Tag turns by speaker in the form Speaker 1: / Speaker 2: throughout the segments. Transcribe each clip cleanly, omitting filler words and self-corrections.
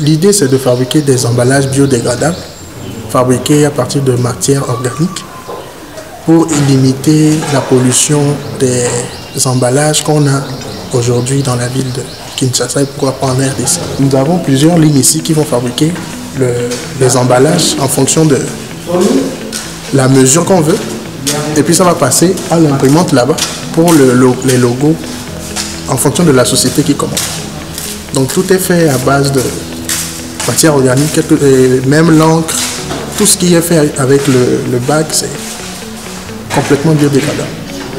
Speaker 1: L'idée, c'est de fabriquer des emballages biodégradables, fabriqués à partir de matières organiques, pour limiter la pollution des emballages qu'on a aujourd'hui dans la ville de Kinshasa et pourquoi pas en RDC. Nous avons plusieurs lignes ici qui vont fabriquer les emballages en fonction de la mesure qu'on veut. Et puis ça va passer à l'imprimante là-bas pour les logos en fonction de la société qui commande. Donc tout est fait à base de matière organique, et même l'encre, tout ce qui est fait avec le bac, c'est complètement biodégradable.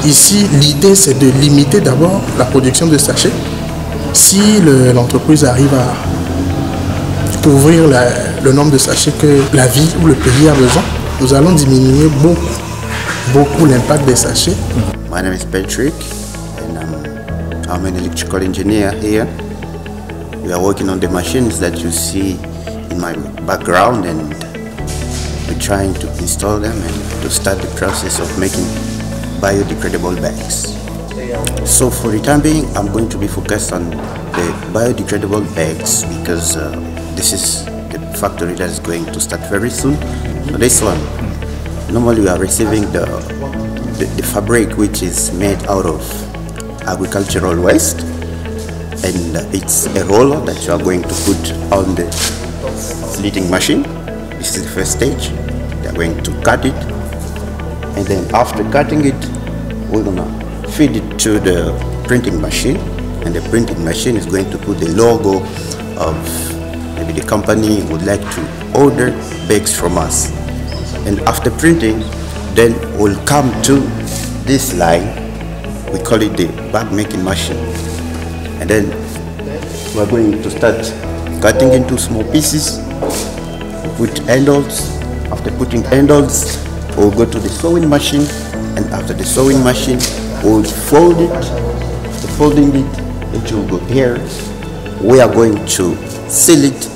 Speaker 1: Ici, l'idée c'est de limiter d'abord la production de sachets. Si l'entreprise arrive à couvrir le nombre de sachets que la ville ou le pays a besoin, nous allons diminuer beaucoup l'impact des sachets.
Speaker 2: My name is Patrick and I'm an electrical engineer here. We are working on the machines that you see in my background, and we're trying to install them and to start the process of making biodegradable bags. So for the time being, I'm going to be focused on the biodegradable bags because this is the factory that is going to start very soon. So this one, normally we are receiving the fabric which is made out of agricultural waste, and it's a roller that you are going to put on the slitting machine. This is the first stage. They're going to cut it, and then after cutting it, we're gonna feed it to the printing machine, and the printing machine is going to put the logo of maybe the company would like to order bags from us. And after printing, then we'll come to this line. We call it the bag making machine, and then we're going to start cutting into small pieces. Put handles. After putting handles, we'll go to the sewing machine, and after the sewing machine, we'll fold it. After folding it, it will go here. We are going to seal it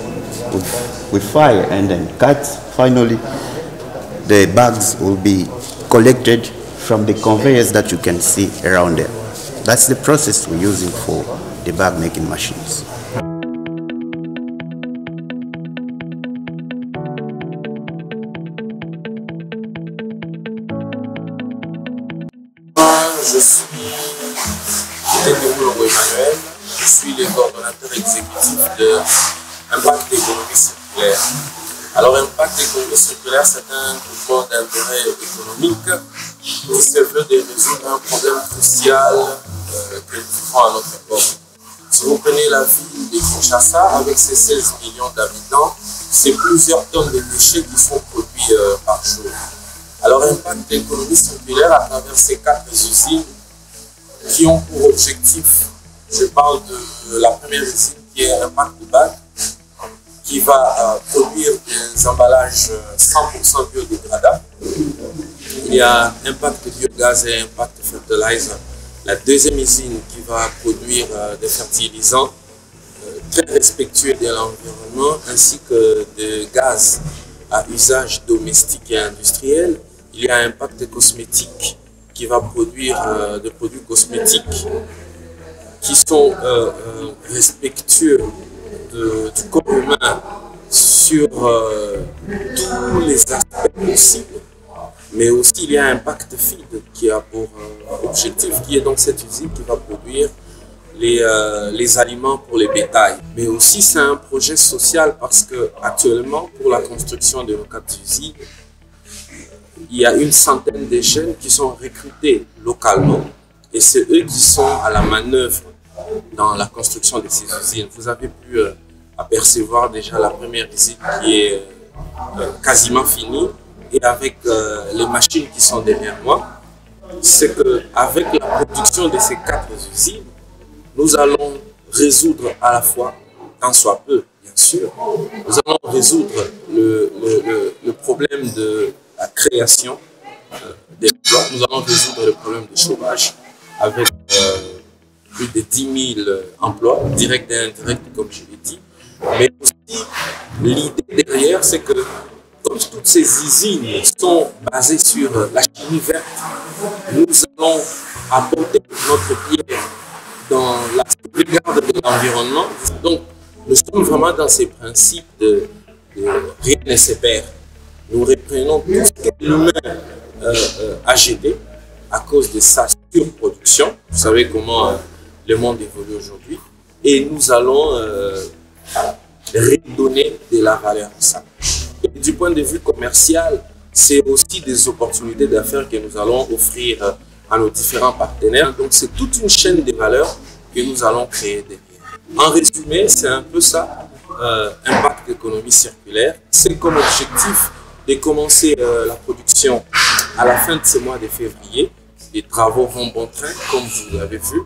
Speaker 2: with fire and then cut. Finally, the bags will be collected from the conveyors that you can see around there. That's the process we're using for the bag making machines.
Speaker 3: Je suis Emmanuel, je suis le coordonnateur exécutif de Impact d'économie circulaire. Alors Impact d'économie circulaire, c'est un groupement d'intérêt économique qui se veut de résoudre un problème crucial que nous vivons à notre époque. Si vous prenez la ville de Kinshasa, avec ses 16 millions d'habitants, c'est plusieurs tonnes de déchets qui sont produits par jour. Alors, Impact d'économie circulaire, à travers ces 4 usines qui ont pour objectif, je parle de la première usine qui est Impact de Bag, qui va produire des emballages 100% biodégradables. Il y a Impact Biogaz et Impact Fertilizer, la deuxième usine qui va produire des fertilisants très respectueux de l'environnement, ainsi que des gaz à usage domestique et industriel. Il y a Impact Cosmétique qui va produire des produits cosmétiques qui sont respectueux du corps humain sur tous les aspects possibles. Mais aussi il y a Impact Feed qui a pour objectif, qui est donc cette usine qui va produire les aliments pour les bétails. Mais aussi c'est un projet social parce que actuellement pour la construction de nos 4 usines, il y a une centaine de jeunes qui sont recrutés localement et c'est eux qui sont à la manœuvre dans la construction de ces usines. Vous avez pu apercevoir déjà la première usine qui est quasiment finie, et avec les machines qui sont derrière moi, c'est qu'avec la production de ces 4 usines, nous allons résoudre à la fois, tant soit peu bien sûr, nous allons résoudre le problème de la création d'emplois. Nous allons résoudre le problème du chômage avec plus de 10 000 emplois, directs et indirects, comme je l'ai dit. Mais aussi, l'idée derrière, c'est que comme toutes ces usines sont basées sur la chimie verte, nous allons apporter notre pierre dans la sauvegarde de l'environnement. Donc, Nous sommes vraiment dans ces principes de rien ne se perd. Nous reprenons tout ce que l'humain a jeté à cause de sa surproduction. Vous savez comment le monde évolue aujourd'hui. Et nous allons redonner de la valeur à ça. Et du point de vue commercial, c'est aussi des opportunités d'affaires que nous allons offrir à nos différents partenaires. Donc c'est toute une chaîne de valeurs que nous allons créer derrière. En résumé, c'est un peu ça, Impact Économie Circulaire. C'est comme objectif de commencer la production à la fin de ce mois de février. Les travaux vont bon train, comme vous l'avez vu.